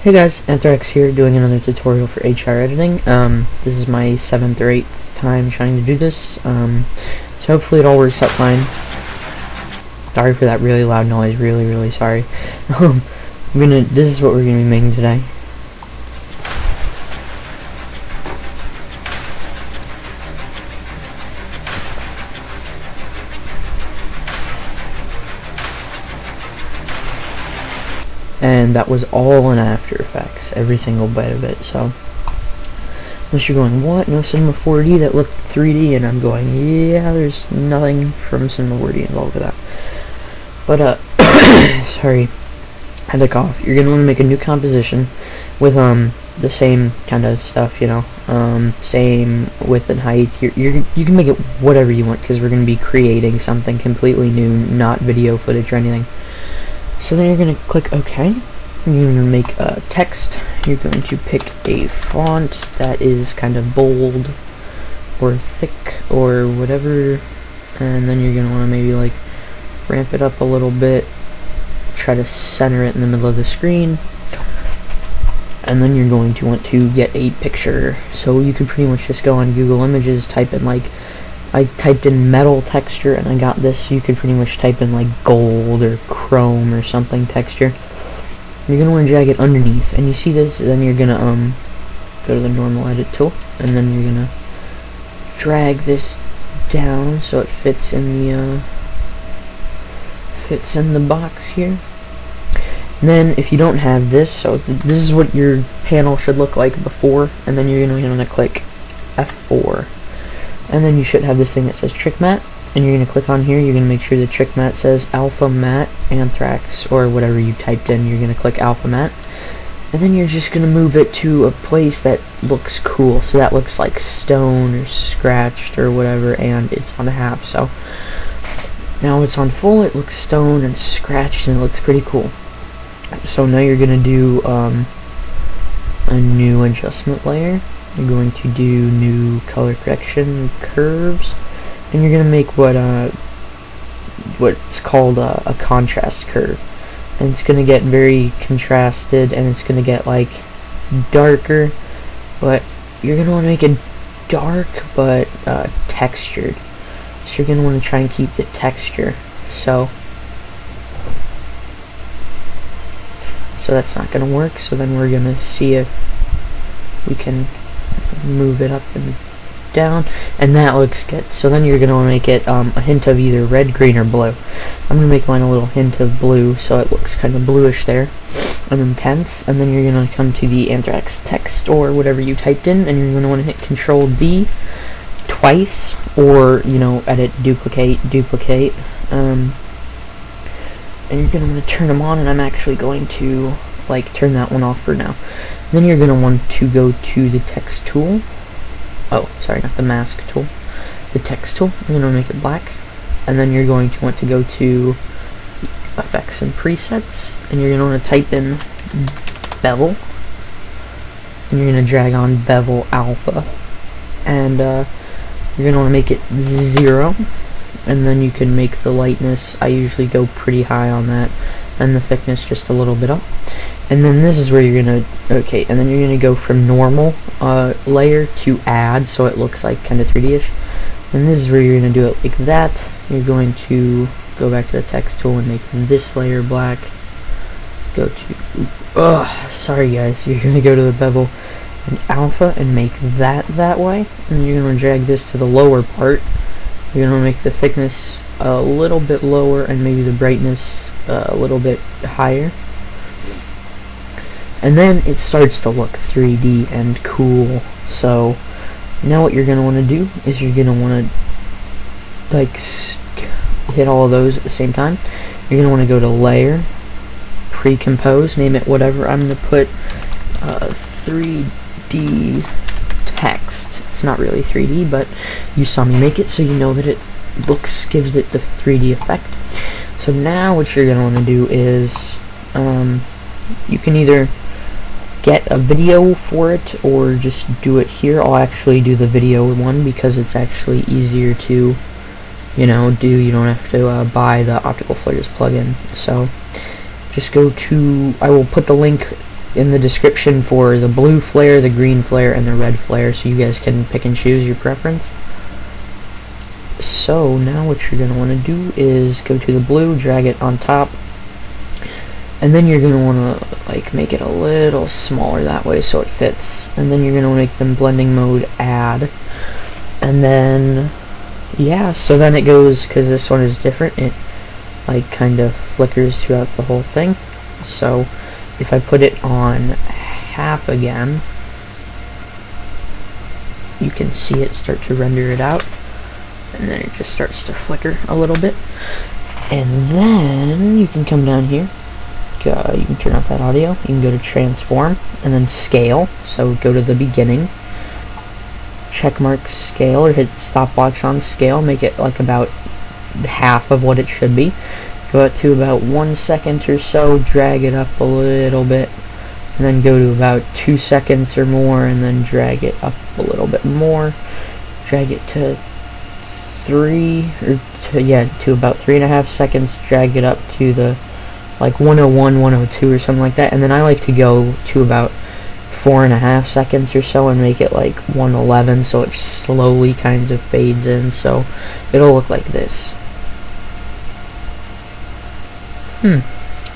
Hey guys, Anthrax here doing another tutorial for HR editing. This is my 7th or 8th time trying to do this, so hopefully it all works out fine. Sorry for that really loud noise, really sorry. This is what we're gonna be making today. And that was all in After Effects, every single bit of it, so unless you're going, what, no Cinema 4D that looked 3D, and I'm going, yeah, there's nothing from Cinema 4D involved with that. But, sorry, I had to cough. You're gonna want to make a new composition with, the same kind of stuff, you know, same width and height. You can make it whatever you want, because we're gonna be creating something completely new, not video footage or anything. So then you're going to click OK. You're going to make a text. You're going to pick a font that is kind of bold or thick or whatever. And then you're going to want to maybe like ramp it up a little bit. Try to center it in the middle of the screen. And then you're going to want to get a picture. So you can pretty much just go on Google Images, type in like, I typed in metal texture and I got this. You could pretty much type in like gold or chrome or something texture. You're gonna want to drag it underneath, and you see this. Then you're gonna go to the normal edit tool, and then you're gonna drag this down so it fits in the box here. And then if you don't have this, so this is what your panel should look like before, and then you're gonna want to click F4. And then you should have this thing that says Trick Matte, and you're going to click on here. You're going to make sure the Trick Matte says Alpha Matte Anthrax, or whatever you typed in. You're going to click Alpha Matte, and then you're just going to move it to a place that looks cool. So that looks like stone or scratched or whatever, and it's on half. So now it's on full, it looks stone and scratched, and it looks pretty cool. So now you're going to do a new adjustment layer. You're going to do new color correction curves, and you're going to make what's called a contrast curve, and it's going to get very contrasted, and it's going to get like darker, but you're going to want to make it dark but textured. So you're going to want to try and keep the texture. So that's not going to work. So then we're going to see if we can move it up and down, and that looks good. So then you're going to want to make it a hint of either red, green, or blue. I'm going to make mine a little hint of blue, so it looks kind of bluish there and intense. And then you're going to come to the Anthrax text or whatever you typed in, and you're going to want to hit Control D twice, or edit, duplicate, and you're going to want to turn them on, and I'm actually going to turn that one off for now. Then you're going to want to go to the text tool. Oh, sorry, not the mask tool. The text tool. I'm going to make it black. And then you're going to want to go to Effects and Presets. And you're going to want to type in Bevel. And you're going to drag on Bevel Alpha. And you're going to want to make it 0. And then you can make the lightness. I usually go pretty high on that. And the thickness just a little bit up. And then this is where you're gonna and then you're gonna go from normal layer to add, so it looks like kind of 3D-ish. And this is where you're gonna do it like that. You're going to go back to the text tool and make this layer black. Go to sorry guys. You're gonna go to the bevel and alpha and make that way. And you're gonna drag this to the lower part. You're gonna make the thickness a little bit lower and maybe the brightness a little bit higher. And then it starts to look 3D and cool. So now what you're going to want to do is you're going to want to hit all of those at the same time. You're going to want to go to Layer, Pre-Compose, name it whatever. I'm going to put 3D text. It's not really 3D, but you saw me make it, so you know that it gives it the 3D effect. So now what you're going to want to do is you can either get a video for it or just do it here. I'll actually do the video one because it's actually easier to do. You don't have to buy the optical flares plugin. So just go to, I will put the link in the description for the blue flare, the green flare, and the red flare, so you guys can pick and choose your preference. So now what you're going to want to do is go to the blue, drag it on top, and then you're going to want to like make it a little smaller that way so it fits, and then you're going to make them blending mode add, and then yeah, so then it goes, because this one is different, it like kind of flickers throughout the whole thing. So if I put it on half again, you can see it start to render it out, and then it just starts to flicker a little bit. And then you can come down here, you can turn off that audio, you can go to transform, and then scale, so go to the beginning, checkmark scale, or hit stopwatch on scale, make it like about half of what it should be, go up to about 1 second or so, drag it up a little bit, and then go to about 2 seconds or more, and then drag it up a little bit more, drag it to to about 3.5 seconds, drag it up to the like 101, 102 or something like that, and then I like to go to about 4.5 seconds or so and make it like 111, so it slowly kind of fades in, so it'll look like this.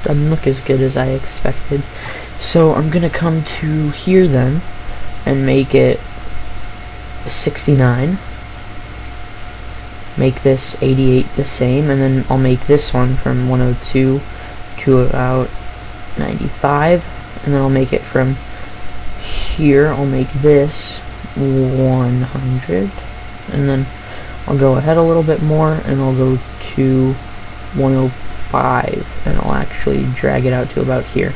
Doesn't look as good as I expected. So I'm gonna come to here then and make it 69, make this 88 the same, and then I'll make this one from 102 to about 95, and then I'll make it from here, I'll make this 100, and then I'll go ahead a little bit more and I'll go to 105, and I'll actually drag it out to about here.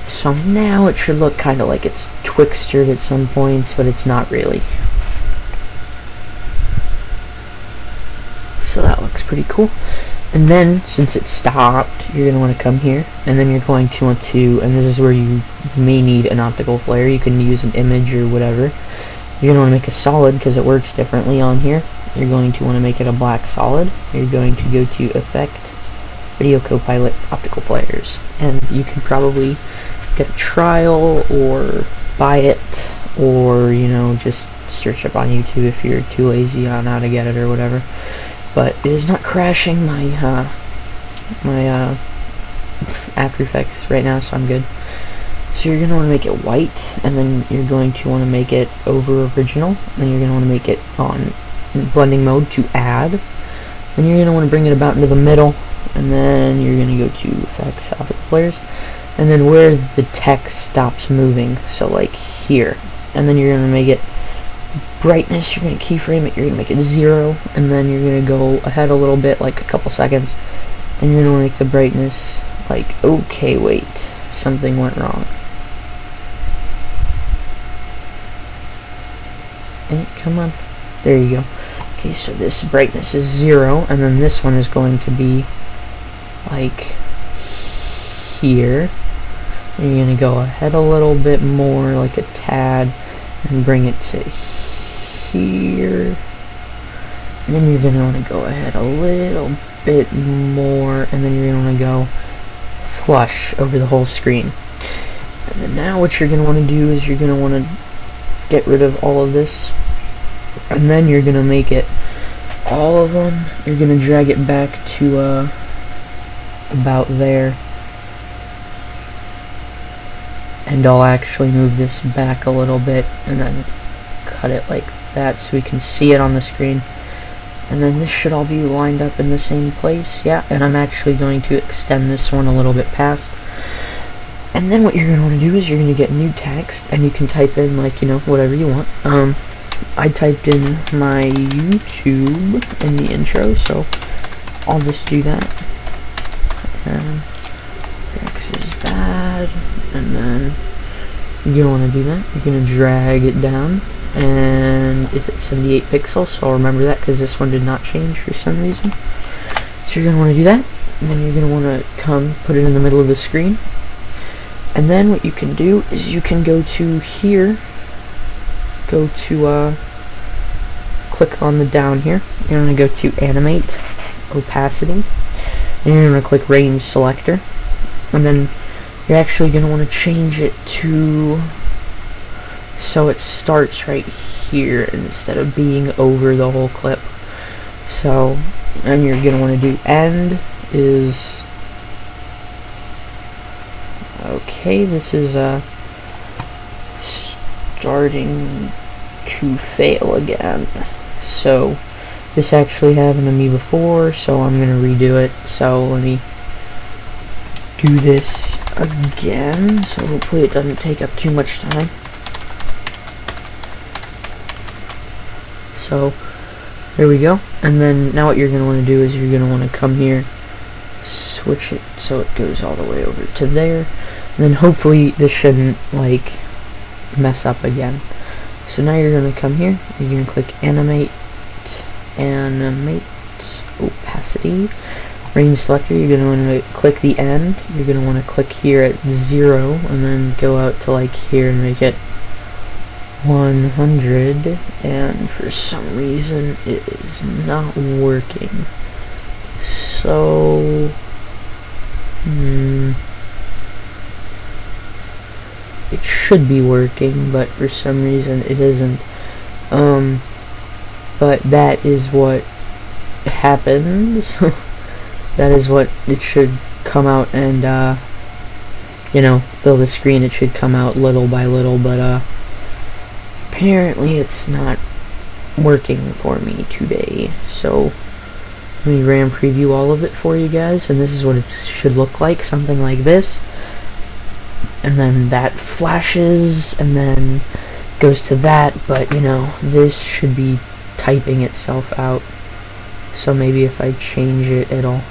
So now it should look kind of like it's twixtered at some points, but it's not really. So that looks pretty cool. And then, since it stopped, you're going to want to come here, and then you're going to want to, and this is where you may need an optical flare, you can use an image or whatever. You're going to want to make a solid, because it works differently on here. You're going to want to make it a black solid. You're going to go to Effect, Video Copilot, Optical Flares. And you can probably get a trial, or buy it, or, you know, just search up on YouTube if you're too lazy on how to get it or whatever. But it is not crashing my After Effects right now, so I'm good. So you're going to want to make it white, and then you're going to want to make it over original, then you're going to want to make it on blending mode to add, then you're going to want to bring it about into the middle, and then you're going to go to Effects, Optical Flares, and then where the text stops moving, so like here, and then you're going to make it brightness, you're going to keyframe it, you're going to make it 0, and then you're going to go ahead a little bit, like a couple seconds, and you're going to make the brightness like, okay, wait, something went wrong. And come on, there you go. Okay, so this brightness is 0, and then this one is going to be like here, and you're going to go ahead a little bit more, like a tad, and bring it to here, and then you're going to want to go ahead a little bit more, and then you're going to want to go flush over the whole screen. And then now what you're going to want to do is you're going to want to get rid of all of this, and then you're going to make it all of them, you're going to drag it back to about there, and I'll actually move this back a little bit and then cut it like that so we can see it on the screen, and then this should all be lined up in the same place. Yeah, and I'm actually going to extend this one a little bit past, and then what you're going to want to do is you're going to get new text, and you can type in, like, you know, whatever you want. I typed in my YouTube in the intro, so I'll just do that. X is bad, and then you don't want to do that. You're going to drag it down, and it's at 78 pixels, so I'll remember that because this one did not change for some reason. So you're going to want to do that, and then you're going to want to come put it in the middle of the screen, and then what you can do is you can go to here, go to click on the down here, you're going to go to Animate, Opacity, and you're going to click Range Selector, and then you're actually going to want to change it to so it starts right here instead of being over the whole clip. So, and you're going to want to do end is, okay, this is starting to fail again. So this actually happened to me before, so I'm going to redo it. So let me do this again, so hopefully it doesn't take up too much time. So there we go. And then now what you're going to want to do is you're going to want to come here, switch it so it goes all the way over to there, and then hopefully this shouldn't like mess up again. So now you're going to come here, you're going to click animate, opacity, range selector, you're going to want to click the end, you're going to want to click here at 0 and then go out to like here and make it 100, and for some reason it is not working. So it should be working, but for some reason it isn't. But that is what happens. That is what it should come out, and you know, fill the screen. It should come out little by little, but apparently it's not working for me today. So let me RAM preview all of it for you guys, and this is what it should look like, something like this. And then that flashes, and then goes to that, but you know, this should be typing itself out. So maybe if I change it, it'll...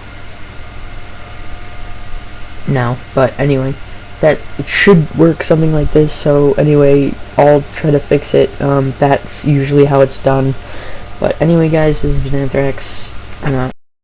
No, but anyway, that it should work something like this. So anyway, I'll try to fix it. That's usually how it's done. But anyway, guys, this has been Anthrax. I'm out.